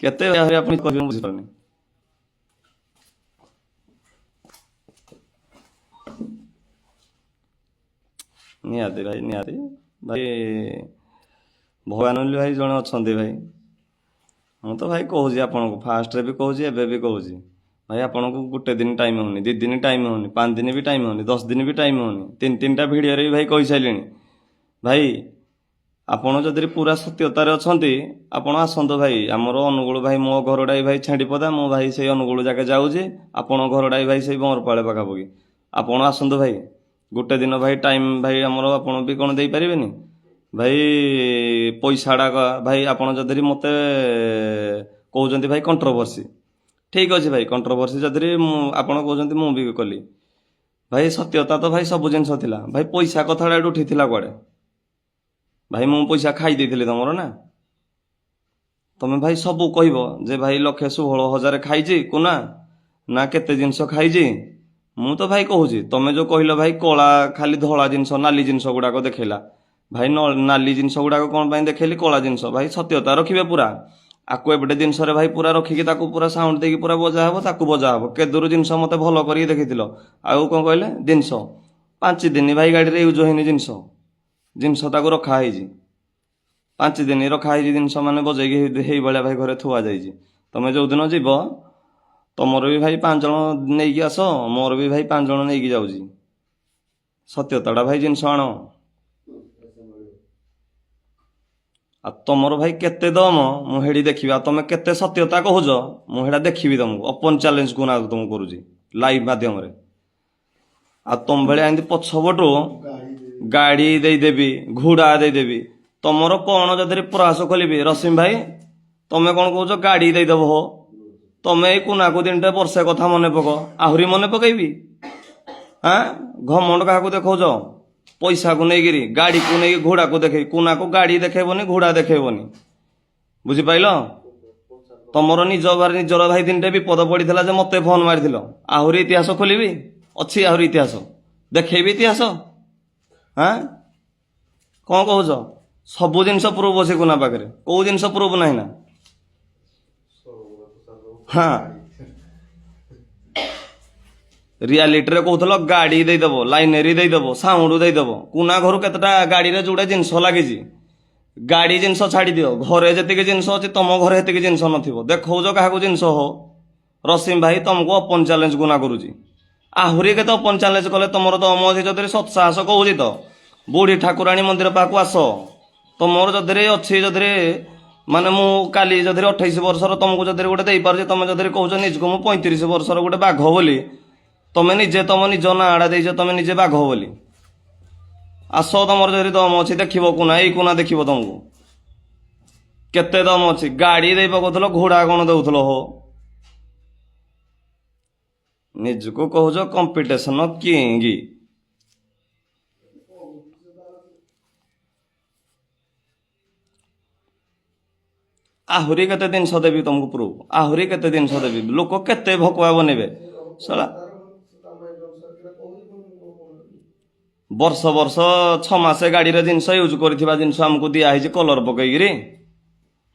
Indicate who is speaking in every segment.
Speaker 1: କେତେ ଆପଣ କହିବେ ମୁଁ ବୁଝିପାରୁନି। ନିହାତି ଭାଇ ନିହାତି ଭାଇ ଭଗବାନ ବୋଲି ଭାଇ ଜଣେ ଅଛନ୍ତି ଭାଇ। ମୁଁ ତ ଭାଇ କହୁଛି ଆପଣଙ୍କୁ ଫାଷ୍ଟରେ ବି କହୁଛି ଏବେ ବି କହୁଛି ଭାଇ ଆପଣଙ୍କୁ ଗୋଟେ ଦିନ ଟାଇମ୍ ହେଉନି, 2 ଦିନ ଟାଇମ୍ ହେଉନି, 5 ଦିନ ବି ଟାଇମ୍ ହେଉନି, 10 ଦିନ ବି ଟାଇମ୍ ହେଉନି, 3-3ଟା ଭିଡ଼ିଓରେ ବି ଭାଇ କହିସାରିଲିଣି। ଭାଇ ଆପଣ ଯଦି ପୁରା ସତ୍ୟତାରେ ଅଛନ୍ତି ଆପଣ ଆସନ୍ତୁ ଭାଇ ଆମର ଅନୁଗୁଳ ଭାଇ। ମୋ ଘରଟା ଭାଇ ଛେଣ୍ଡିପଦା, ମୁଁ ଭାଇ ସେଇ ଅନୁଗୁଳ ଯାକେ ଯାଉଛି। ଆପଣଙ୍କ ଘରଟା ଭାଇ ସେଇ ବଂରପାଳ ପାଖାପାଖି। ଆପଣ ଆସନ୍ତୁ ଭାଇ ଗୋଟେ ଦିନ ଭାଇ ଟାଇମ୍ ଭାଇ ଆମର ଆପଣ ବି କ'ଣ ଦେଇପାରିବେନି ଭାଇ? ପଇସାଟା ଭାଇ ଆପଣ ଯଦି ମୋତେ କହୁଛନ୍ତି ଭାଇ କଣ୍ଟ୍ରୋଭର୍ସି, ଠିକ୍ ଅଛି ଭାଇ କଣ୍ଟ୍ରୋଭର୍ସି ଯଦି ମୁଁ ଆପଣ କହୁଛନ୍ତି ମୁଁ ବି କଲି ଭାଇ, ସତ୍ୟତା ତ ଭାଇ ସବୁ ଜିନିଷ ଥିଲା ଭାଇ। ପଇସା କଥାଟା ଏଠୁ ଉଠିଥିଲା କୁଆଡ଼େ ଭାଇ? ମୁଁ ପଇସା ଖାଇ ଦେଇଥିଲି ତମର ନା? ତମେ ଭାଇ ସବୁ କହିବ ଯେ ଭାଇ 1,16,000 ଖାଇଛି କୁନା ନା କେତେ ଜିନିଷ ଖାଇଛି। ମୁଁ ତ ଭାଇ କହୁଛି ତମେ ଯେଉଁ କହିଲ ଭାଇ କଳା ଖାଲି ଧଳା ଜିନିଷ ନାଲି ଜିନିଷ ଗୁଡ଼ାକ ଦେଖେଇଲା ଭାଇ। ନାଲି ଜିନିଷ ଗୁଡ଼ାକ କ'ଣ ପାଇଁ ଦେଖେଇଲି? କଳା ଜିନିଷ ଭାଇ ସତ୍ୟତା ରଖିବେ ପୁରା। ଆକୁ ଏପଟେ ଜିନିଷରେ ଭାଇ ପୁରା ରଖିକି ତାକୁ ପୁରା ସାଉଣ୍ଡ ଦେଇକି ପୁରା ବଜା ହେବ, ତାକୁ ବଜା ହେବ। କେଦୁରୁ ଜିନିଷ ମୋତେ ଭଲ କରିକି ଦେଖିଥିଲ। ଆଉ କ'ଣ କହିଲେ? ଜିନିଷ 5 ଦିନ ଭାଇ ଗାଡ଼ିରେ ୟୁଜ୍ ହେଇନି ଜିନିଷ। ଜିନିଷ ତାକୁ ରଖା ହେଇଛି 5 ଦିନ ରଖା ହେଇଛି ଜିନିଷ, ମାନେ ବଜେଇକି ହେଇଭଳିଆ ଭାଇ ଘରେ ଥୁଆ ଯାଇଛି। ତମେ ଯେଉଁଦିନ ଯିବ ତମର ବି ଭାଇ 5 ଜଣ ନେଇକି ଆସ, ମୋର ବି ଭାଇ 5 ଜଣ ନେଇକି ଯାଉଛି। ସତ୍ୟତାଟା ଭାଇ ଜିନିଷ ଆଣ। ଆଉ ତମର ଭାଇ କେତେ ଦମ ମୁଁ ହେଠି ଦେଖିବି। ଆଉ ତମେ କେତେ ସତ୍ୟତା କହୁଛ ମୁଁ ହେଟା ଦେଖିବି ତମକୁ। ଓପନ ଚ୍ୟାଲେଞ୍ଜକୁ ନା ତମକୁ କରୁଛି ଲାଇଭ୍ ମାଧ୍ୟମରେ। ଆଉ ତମ ଭଳିଆ ଏମିତି ପଛପଟୁ ଗାଡ଼ି ଦେଇଦେବି, ଘୋଡ଼ା ଦେଇଦେବି। ତମର କ'ଣ ଯଦି ପ୍ରୟାସ ଖୋଲିବି ରସିମ ଭାଇ, ତମେ କ'ଣ କହୁଛ ଗାଡ଼ି ଦେଇଦେବ? ହୋ ତମେ ଏଇ କୁନାକୁ ଦିନଟେ ବର୍ଷେ କଥା ମନେ ପକ, ଆହୁରି ମନେ ପକେଇବି? ହାଁ ଘମଣ୍ଡ କାହାକୁ ଦେଖାଉଛ? ପଇସାକୁ ନେଇକିରି, ଗାଡ଼ିକୁ ନେଇକି ଘୋଡ଼ାକୁ ଦେଖେଇ, କୁନାକୁ ଗାଡ଼ି ଦେଖେଇବନି, ଘୋଡ଼ା ଦେଖେଇବନି। ବୁଝିପାଇଲ? ତମର ନିଜର ଭାଇ ଦିନଟେ ବିପଦ ପଡ଼ିଥିଲା ଯେ ମତେ ଫୋନ୍ ମାରିଥିଲ। ଆହୁରି ଇତିହାସ ଖୋଲିବି? ଅଛି ଆହୁରି ଇତିହାସ ଦେଖେଇବି ଇତିହାସ। ହାଁ କ'ଣ କହୁଛ? ସବୁ ଜିନିଷ ପ୍ରୁଫ୍ ଅଛି କୁନା ପାଖରେ, କୋଉ ଜିନିଷ ପ୍ରୁଫ୍ ନାହିଁ ନା? ହଁ ରିଆଲିଟିରେ କହୁଥିଲ ଗାଡ଼ି ଦେଇଦେବ, ଲାଇନେରୀ ଦେଇଦେବ, ସାଉଣ୍ଡ ଦେଇଦେବ। କୁନା ଘରୁ କେତେଟା ଗାଡ଼ିରେ ଯୋଉଟା ଜିନିଷ ଲାଗିଛି? ଗାଡ଼ି ଜିନିଷ ଛାଡ଼ି ଦିଅ, ଘରେ ଯେତିକି ଜିନିଷ ଅଛି ତମ ଘରେ ସେତିକି ଜିନିଷ ନଥିବ। ଦେଖାଉଛ କାହାକୁ ଜିନିଷ? ହୋ ରସିମ ଭାଇ ତମକୁ ଓପନ ଚ୍ୟାଲେଞ୍ଜ ଗୁନା କରୁଛି। ଆହୁରି କେତେ ଓପନ ଚ୍ୟାଲେଞ୍ଜ କଲେ ତମର ଦମ ଅଛି ଯଦି ସତ୍ସାହସ କହୁଛି ତ ବୁଢ଼ୀ ଠାକୁରାଣୀ ମନ୍ଦିର ପାଖକୁ ଆସ। ତମର ଯଦି ଅଛି ଯଦି ମାନେ ମୁଁ କାଲି ଯଦି 28 ବର୍ଷର ତମକୁ ଯଦି ଗୋଟେ ଦେଇପାରୁଛି, ତମେ ଯଦି କହୁଛ ନିଜକୁ ମୁଁ 35 ବର୍ଷର ଗୋଟେ ବାଘ ବୋଲି, ତମେ ନିଜେ ତମ ନିଜ ନାଁ ଆଡ଼ା ଦେଇଛ ତମେ ନିଜେ ବାଘ ବୋଲି। ଆସ ତମର ଯଦି ଦମ ଅଛି ଦେଖିବ କୁନା, ଏଇ କୁନା ଦେଖିବ ତମକୁ କେତେ ଦମ ଅଛି। ଗାଡ଼ି ଦେଇ ପକଉଥିଲ, ଘୋଡ଼ା କ'ଣ ଦେଉଥିଲ? ହୋ ନିଜକୁ କହୁଛ କମ୍ପିଟିସନ କିଙ୍ଗ। ଆହୁରି କେତେ ଜିନିଷ ଦେବି ତମକୁ ପ୍ରୁଫ୍, ଆହୁରି କେତେ ଜିନିଷ ଦେବି। ଲୋକ କେତେ ଭକୁଆ ବନେଇବେ ଶଳା। ବର୍ଷ 6 ମାସେ ଗାଡ଼ିରେ ଜିନିଷ ୟୁଜ୍ କରିଥିବା ଜିନିଷ ଆମକୁ ଦିଆହେଇଛି କଲର ପକେଇକିରି।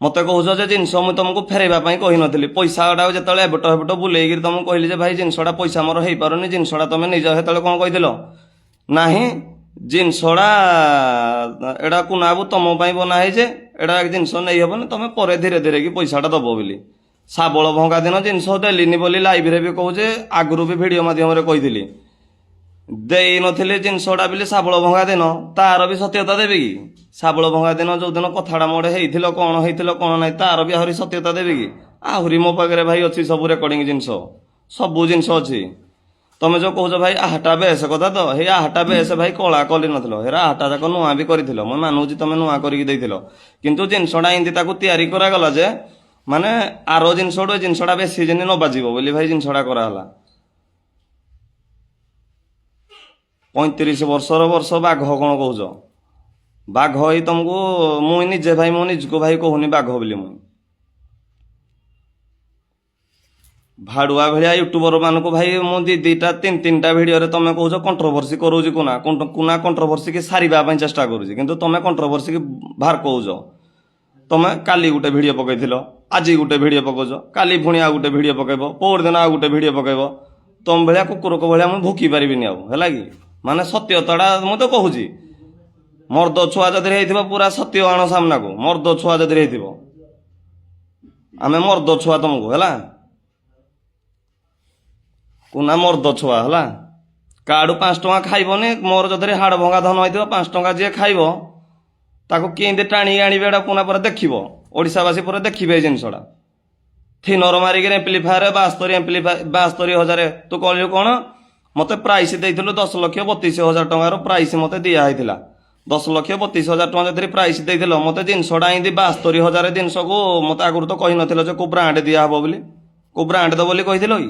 Speaker 1: ମତେ କହୁଛ ଯେ ଜିନିଷ ମୁଁ ତମକୁ ଫେରାଇବା ପାଇଁ କହିନଥିଲି। ପଇସାଟାକୁ ଯେତେବେଳେ ଏବେଟ ହେବଟ ବୁଲେଇକିରି ତମକୁ କହିଲି ଯେ ଭାଇ ଜିନିଷଟା ପଇସା ମୋର ହେଇପାରୁନି, ଜିନିଷଟା ତମେ ନିଜ ସେତେବେଳେ କ'ଣ କହିଥିଲ? ନାହିଁ ଜିନିଷଟା ଏଇଟା କୁନାବାବୁ ତମ ପାଇଁ ବନା ହେଇଛେ, ଏଇଟା ଜିନିଷ ନେଇ ହେବନି, ତମେ ପରେ ଧୀରେ ଧୀରେ କି ପଇସାଟା ଦବ ବୋଲି। ଶାବଳ ଭଙ୍ଗା ଦିନ ଜିନିଷ ଦେଲିନି ବୋଲି ଲାଇଭରେ ବି କହୁଛେ, ଆଗରୁ ବି ଭିଡ଼ିଓ ମାଧ୍ୟମରେ କହିଥିଲି। ଦେଇନଥିଲି ଜିନିଷଟା ବୋଲି ଶାବଳ ଭଙ୍ଗା ଦିନ ତାର ବି ସତ୍ୟତା ଦେବି କି? ଶାବଳ ଭଙ୍ଗା ଦିନ ଯୋଉଦିନ କଥାଟା ମୋଡ଼େ ହେଇଥିଲ କ'ଣ ହେଇଥିଲ କ'ଣ ନାହିଁ ତାର ବି ଆହୁରି ସତ୍ୟତା ଦେବି କି? ଆହୁରି ମୋ ପାଖରେ ଭାଇ ଅଛି ସବୁ ରେକର୍ଡିଂ ଜିନିଷ, ସବୁ ଜିନିଷ ଅଛି। ତମେ ଯେଉଁ କହୁଛ ଭାଇ ଆହାଟା ବେଶ କଥା, ତ ହେଇ ଆହାଟା ବେଶ ଭାଇ କଳା କରିନଥିଲ, ହେରା ଆହାଟା ଯାକ ନୂଆ ବି କରିଥିଲ। ମୁଁ ମାନୁଛି ତମେ ନୂଆ କରିକି ଦେଇଥିଲ, କିନ୍ତୁ ଜିନିଷଟା ଏମିତି ତାକୁ ତିଆରି କରାଗଲା ଯେ ମାନେ ଆର ଜିନିଷଠୁ ଏ ଜିନିଷଟା ବେଶୀ ଯେମିତି ନ ବାଜିବ ବୋଲି ଭାଇ ଜିନିଷଟା କରାହେଲା। 35 ବର୍ଷର ବାଘ କ'ଣ କହୁଛ? ବାଘ ହେଇ ତମକୁ ମୁଁ ନିଜେ ଭାଇ ମୁଁ ନିଜକୁ ଭାଇ କହୁନି ବାଘ ବୋଲି। ମୁଁ ଭାଡୁଆ ଭଳିଆ ୟୁଟ୍ୟୁବର ମାନଙ୍କୁ ଭାଇ ମୁଁ 2-2ଟା 3-3ଟା ଭିଡ଼ିଓରେ ତମେ କହୁଛ କଣ୍ଟ୍ରୋଭର୍ସି କରୁଛି କୁନା। କୁନା କଣ୍ଟ୍ରୋଭର୍ସି କି ସାରିବା ପାଇଁ ଚେଷ୍ଟା କରୁଛି, କିନ୍ତୁ ତମେ କଣ୍ଟ୍ରୋଭର୍ସି କି ବାହାର କହୁଛ। ତମେ କାଲି ଗୋଟେ ଭିଡ଼ିଓ ପକେଇଥିଲ ଆଜି ଗୋଟେ ଭିଡ଼ିଓ ପକାଉଛ, କାଲି ପୁଣି ଆଉ ଗୋଟେ ଭିଡ଼ିଓ ପକାଇବ, ପଅରଦିନ ଆଉ ଗୋଟେ ଭିଡ଼ିଓ ପକାଇବ। ତମ ଭଳିଆ କୁକୁରଙ୍କ ଭଳିଆ ମୁଁ ଭୁକି ପାରିବିନି ଆଉ, ହେଲା କି? ମାନେ ସତ୍ୟତାଟା ମୁଁ ତ କହୁଛି। ମର୍ଦ ଛୁଆ ଯଦି ହେଇଥିବ ପୁରା ସତ୍ୟ ଆଣ ସାମ୍ନାକୁ। ମର୍ଦ ଛୁଆ ଯଦି ହେଇଥିବ, ଆମେ ମର୍ଦ ଛୁଆ ତମକୁ, ହେଲା? କୁନା ମର୍ଦ ଛୁଆ, ହେଲା? କାର୍ଡୁ 5 ଟଙ୍କା ଖାଇବନି। ମୋର ଯଦି ହାଡ଼ ଭଙ୍ଗା ଧନ ହେଇଥିବ 5 ଟଙ୍କା ଯିଏ ଖାଇବ ତାକୁ କେମିତି ଟାଣିକି ଆଣିବେ ଏଇଟା ପୁନା ପରେ ଦେଖିବ। ଓଡ଼ିଶାବାସୀ ପରେ ଦେଖିବେ এই ଜିନିଷଟା। ଥିନର ମାରିକି ଏମ୍ପ୍ଲିଫାୟାର 72,000 ତୁ କହିଲୁ କ'ଣ? ମତେ ପ୍ରାଇସ୍ ଦେଇଥିଲୁ 10,32,000 ଟଙ୍କାର ପ୍ରାଇସ୍ ମତେ ଦିଆ ହେଇଥିଲା। 10,32,000 ଟଙ୍କା ଯଦି ପ୍ରାଇସ୍ ଦେଇଥିଲ, ମତେ ଜିନିଷଟା ଏମିତି 72,000 ଜିନିଷକୁ ମତେ ଆଗରୁ ତ କହିନଥିଲ ଯେ କୋଉ ବ୍ରାଣ୍ଡ ଦିଆହବ ବୋଲି। କୋଉ ବ୍ରାଣ୍ଡ ଦବ ବୋଲି କହିଥିଲ କି?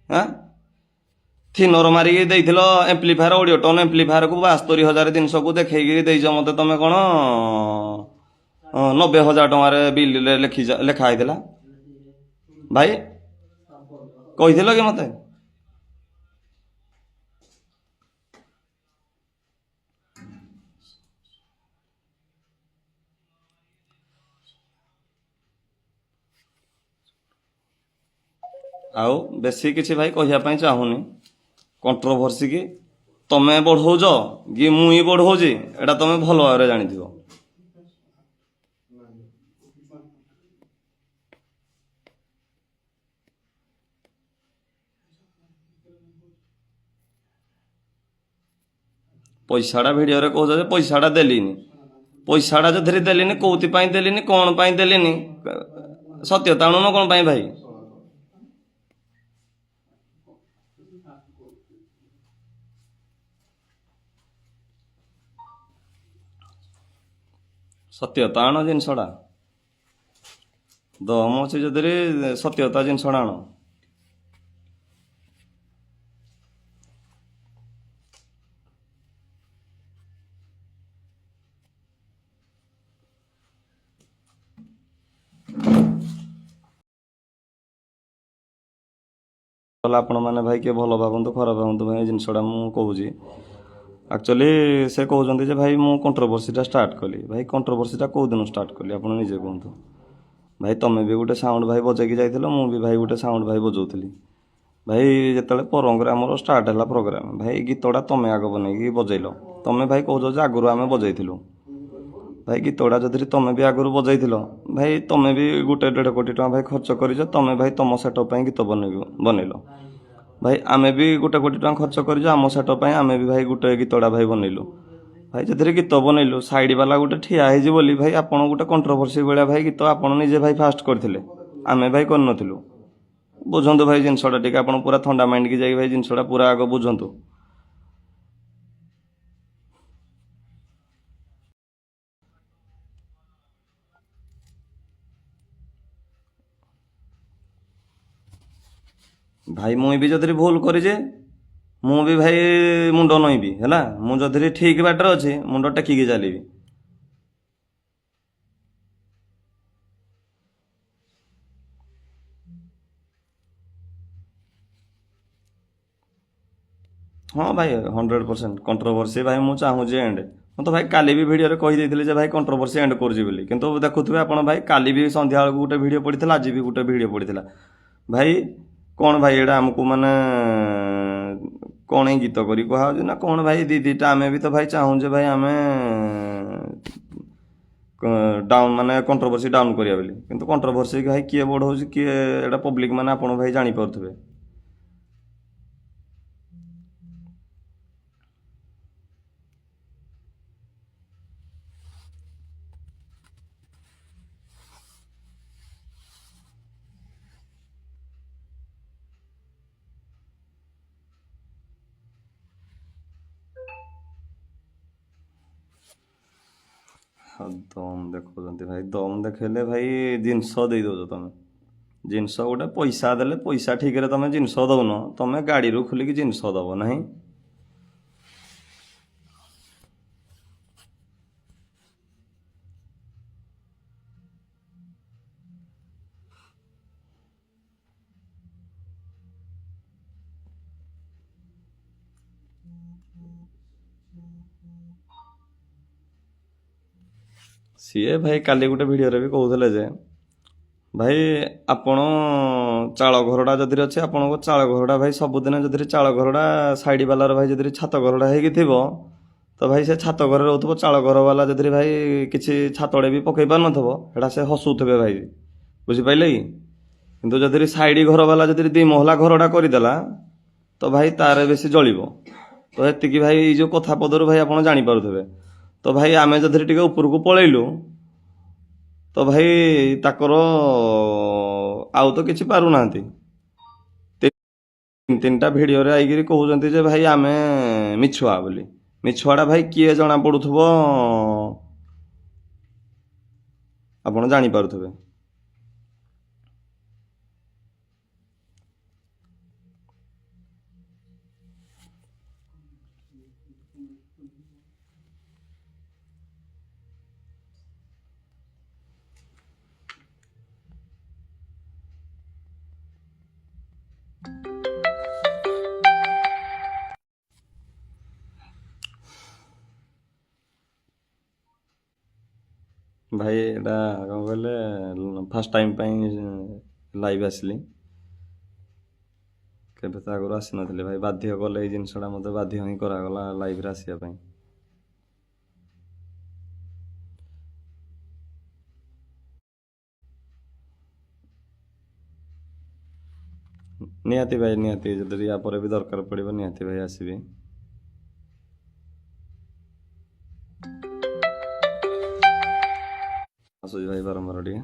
Speaker 1: ହଁ, ଥିନର ମାରିକି ଦେଇଥିଲ ଏମ୍ପ୍ଲିଫାୟାର, ଅଡ଼ିଓ ଟୋନ୍ ଏମ୍ପ୍ଲିଫାୟାରକୁ 72,000 ଜିନିଷକୁ ଦେଖେଇକି ଦେଇଛ ମତେ ତମେ କ'ଣ 90,000 ଟଙ୍କାରେ ବିଲରେ ଲେଖା ହେଇଥିଲା। ଭାଇ କହିଥିଲ କି ମତେ? ଆଉ ବେଶୀ କିଛି ଭାଇ କହିବା ପାଇଁ ଚାହୁଁନି। କଣ୍ଟ୍ରୋଭର୍ସି କି ତମେ ବଢ଼ଉଛ କି ମୁଇଁ ବଢ଼ଉଛି ଏଇଟା ତମେ ଭଲ ଭାବରେ ଜାଣିଥିବ। ପଇସାଟା ଭିଡ଼ିଓରେ କହୁଛ ଯେ ପଇସାଟା ଦେଲିନି। ପଇସାଟା ଯଦି ଦେଲିନି, କୋଉଥିପାଇଁ ଦେଲିନି, କ'ଣ ପାଇଁ ଦେଲିନି, ସତ୍ୟତା ଆଣୁନ କ'ଣ ପାଇଁ ଭାଇ? ସତ୍ୟତା ଆଣ ଜିନିଷଟା। ଦମ ଅଛି ଯଦି ସତ୍ୟତା ଜିନିଷଟା ଆଣ। ଆପଣମାନେ ଭାଇ କିଏ ଭଲ ଭାବନ୍ତୁ ଖରାପ ଭାବନ୍ତୁ, ଭାଇ ଏ ଜିନିଷଟା ମୁଁ କହୁଛି। ଆକ୍ଚୁଆଲି ସେ କହୁଛନ୍ତି ଯେ ଭାଇ ମୁଁ କଣ୍ଟ୍ରୋଭର୍ସିଟା ଷ୍ଟାର୍ଟ କଲି। ଭାଇ କଣ୍ଟ୍ରୋଭର୍ସିଟା କେଉଁ ଦିନ ଷ୍ଟାର୍ଟ କଲି ଆପଣ ନିଜେ କୁହନ୍ତୁ। ଭାଇ ତମେ ବି ଗୋଟେ ସାଉଣ୍ଡ ଭାଇ ବଜେଇକି ଯାଇଥିଲ, ମୁଁ ବି ଭାଇ ଗୋଟେ ସାଉଣ୍ଡ ଭାଇ ବଜାଉଥିଲି। ଭାଇ ଯେତେବେଳେ ପରଙ୍ଗରେ ଆମର ଷ୍ଟାର୍ଟ ହେଲା ପ୍ରୋଗ୍ରାମ, ଭାଇ ଗୀତଟା ତମେ ଆଗ ବନେଇକି ବଜେଇଲ। ତମେ ଭାଇ କହୁଛ ଯେ ଆଗରୁ ଆମେ ବଜେଇଥିଲୁ। ଭାଇ ଗୀତଟା ଯଦି ତମେ ବି ଆଗରୁ ବଜେଇଥିଲ, ଭାଇ ତମେ ବି 1.5 କୋଟି ଟଙ୍କା ଭାଇ ଖର୍ଚ୍ଚ କରିଛ। ତମେ ଭାଇ ତମ ସେଟଅପ୍ ପାଇଁ ଗୀତ ବନେଇଲ। ଭାଇ ଆମେ ବି 1 କୋଟି ଟଙ୍କା ଖର୍ଚ୍ଚ କରିଛୁ ଆମ ସେଟଅପ୍ ପାଇଁ। ଆମେ ବି ଭାଇ ଗୋଟେ ଗୀତଟା ଭାଇ ବନେଇଲୁ। ଭାଇ ସେଥିରେ ଗୀତ ବନେଇଲୁ, ସାଇଡ୍ ବାଲା ଗୋଟେ ଠିଆ ହେଇଛି ବୋଲି ଭାଇ ଆପଣ ଗୋଟେ କଣ୍ଟ୍ରୋଭର୍ସି ଭଳିଆ ଭାଇ ଗୀତ ଆପଣ ନିଜେ ଭାଇ ଫାଷ୍ଟ କରିଥିଲେ, ଆମେ ଭାଇ କରିନଥିଲୁ। ବୁଝନ୍ତୁ ଭାଇ ଜିନିଷଟା ଟିକେ, ଆପଣ ପୁରା ଥଣ୍ଡା ମାଇଣ୍ଡକି ଯାଇକି ଭାଇ ଜିନିଷଟା ପୁରା ଆଗ ବୁଝନ୍ତୁ। ଭାଇ ମୁଇଁ ବି ଯଦି ଭୁଲ କରିଛେ, ମୁଁ ବି ଭାଇ ମୁଣ୍ଡ ନଇଁବି, ହେଲା? ମୁଁ ଯଦି ଠିକ୍ ବାଟରେ ଅଛି ମୁଣ୍ଡ ଟେକିକି ଚାଲିବି। ହଁ ଭାଇ 100% କଣ୍ଟ୍ରୋଭର୍ସି ଭାଇ ମୁଁ ଚାହୁଁଛି ଏଣ୍ଡ। ମୁଁ ତ ଭାଇ କାଲି ବି ଭିଡ଼ିଓରେ କହିଦେଇଥିଲି ଯେ ଭାଇ କଣ୍ଟ୍ରୋଭର୍ସି ଏଣ୍ଡ କରୁଛି ବୋଲି, କିନ୍ତୁ ଦେଖୁଥିବେ ଆପଣ ଭାଇ କାଲି ବି ସନ୍ଧ୍ୟାବେଳକୁ ଗୋଟେ ଭିଡ଼ିଓ ପଡ଼ିଥିଲା, ଆଜି ବି ଗୋଟେ ଭିଡ଼ିଓ ପଡ଼ିଥିଲା। ଭାଇ କ'ଣ ଭାଇ ଏଇଟା ଆମକୁ ମାନେ କ'ଣ ହିଁ ଗୀତ କରି କୁହାହେଉଛି ନା କ'ଣ ଭାଇ? ଦିଟା ଆମେ ବି ତ ଭାଇ ଚାହୁଁଛେ ଭାଇ ଆମେ ଡାଉନ୍ ମାନେ କଣ୍ଟ୍ରୋଭର୍ସି ଡାଉନ୍ କରିବା ବୋଲି, କିନ୍ତୁ କଣ୍ଟ୍ରୋଭର୍ସି ଭାଇ କିଏ ବଢ଼ଉଛି କିଏ ଏଇଟା ପବ୍ଲିକ୍ ମାନେ ଆପଣ ଭାଇ ଜାଣିପାରୁଥିବେ। ଆଉ ଦମ୍ ଦେଖାଉଛନ୍ତି ଭାଇ, ଦମ୍ ଦେଖେଇଲେ ଭାଇ ଜିନିଷ ଦେଇ ଦଉଛ ତମେ। ଜିନିଷ ଗୋଟେ ପଇସା ଦେଲେ ପଇସା ଠିକରେ ତମେ ଜିନିଷ ଦଉନ, ତମେ ଗାଡ଼ିରୁ ଖୋଲିକି ଜିନିଷ ଦବ ନାହିଁ। ସିଏ ଭାଇ କାଲି ଗୋଟେ ଭିଡ଼ିଓରେ ବି କହୁଥିଲେ ଯେ ଭାଇ ଆପଣ ଚାଳ ଘରଟା ଯଦି ଅଛି ଆପଣଙ୍କ ଚାଳ ଘରଟା ଭାଇ ସବୁଦିନ ଯଦି ଚାଳ ଘରଟା ସାଇଡ୍ ବାଲାର ଭାଇ ଯଦି ଛାତ ଘରଟା ହେଇକି ଥିବ ତ ଭାଇ ସେ ଛାତ ଘରେ ରହୁଥିବ ଚାଳ ଘର ବାଲା ଯଦି ଭାଇ କିଛି ଛାତଟେ ବି ପକେଇ ପାରୁନଥିବ ସେଟା ସେ ହସୁଥିବେ ଭାଇ ବୁଝିପାରିଲେ କି କିନ୍ତୁ ଯଦି ସାଇଡ୍ ଘର ବାଲା ଯଦି ଦି ମହଲା ଘରଟା କରିଦେଲା ତ ଭାଇ ତାର ବେଶୀ ଜଳିବ ତ ଏତିକି ଭାଇ ଏଇ ଯୋଉ କଥା ପଦରୁ ଭାଇ ଆପଣ ଜାଣିପାରୁଥିବେ ତ ଭାଇ ଆମେ ଯଦି ଟିକେ ଉପରକୁ ପଳେଇଲୁ ତ ଭାଇ ତାଙ୍କର ଆଉ ତ କିଛି ପାରୁନାହାନ୍ତି ତିନି ତିନିଟା ଭିଡିଓରେ ଆଇକିରି କହୁଛନ୍ତି ଯେ ଭାଇ ଆମେ ମିଛୁଆ ବୋଲି ମିଛୁଆଟା ଭାଇ କିଏ ଜଣା ପଡୁଥିବ ଆପଣ ଜାଣିପାରୁଥିବେ। ଭାଇ ଏଇଟା କଣ କହିଲେ ଫାର୍ଷ୍ଟ ଟାଇମ୍ ପାଇଁ ଲାଇଭ୍ ଆସିଲି କେବେ ତ ଆଗରୁ ଆସିନଥିଲି ଭାଇ ବାଧ୍ୟ କଲେ ଏଇ ଜିନିଷଟା ମୋତେ ବାଧ୍ୟ ହିଁ କରାଗଲା ଲାଇଭ୍ରେ ଆସିବା ପାଇଁ। ନିହାତି ଭାଇ ନିହାତି ଯଦି ୟା ପରେ ବି ଦରକାର ପଡ଼ିବ ନିହାତି ଭାଇ ଆସିବି। ଆସୁଛି ଭାଇ ବାରମ୍ବାର ଟିକେ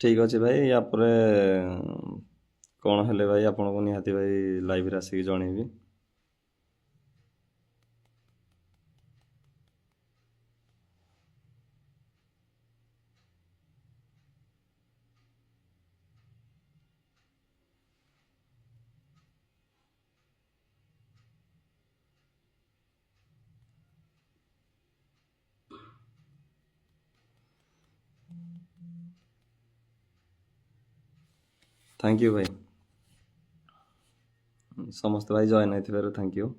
Speaker 1: ଠିକ୍ ଅଛି ଭାଇ ୟା ପରେ କଣ ହେଲେ ଭାଇ ଆପଣଙ୍କୁ ନିହାତି ଭାଇ ଲାଇଭ୍ରେ ଆସିକି ଜଣେଇବି। ଥ୍ୟାଙ୍କ ୟୁ ଭାଇ ସମସ୍ତେ ଭାଇ ଜଏନ୍ ହେଇଥିବାରୁ ଥ୍ୟାଙ୍କ ୟୁ।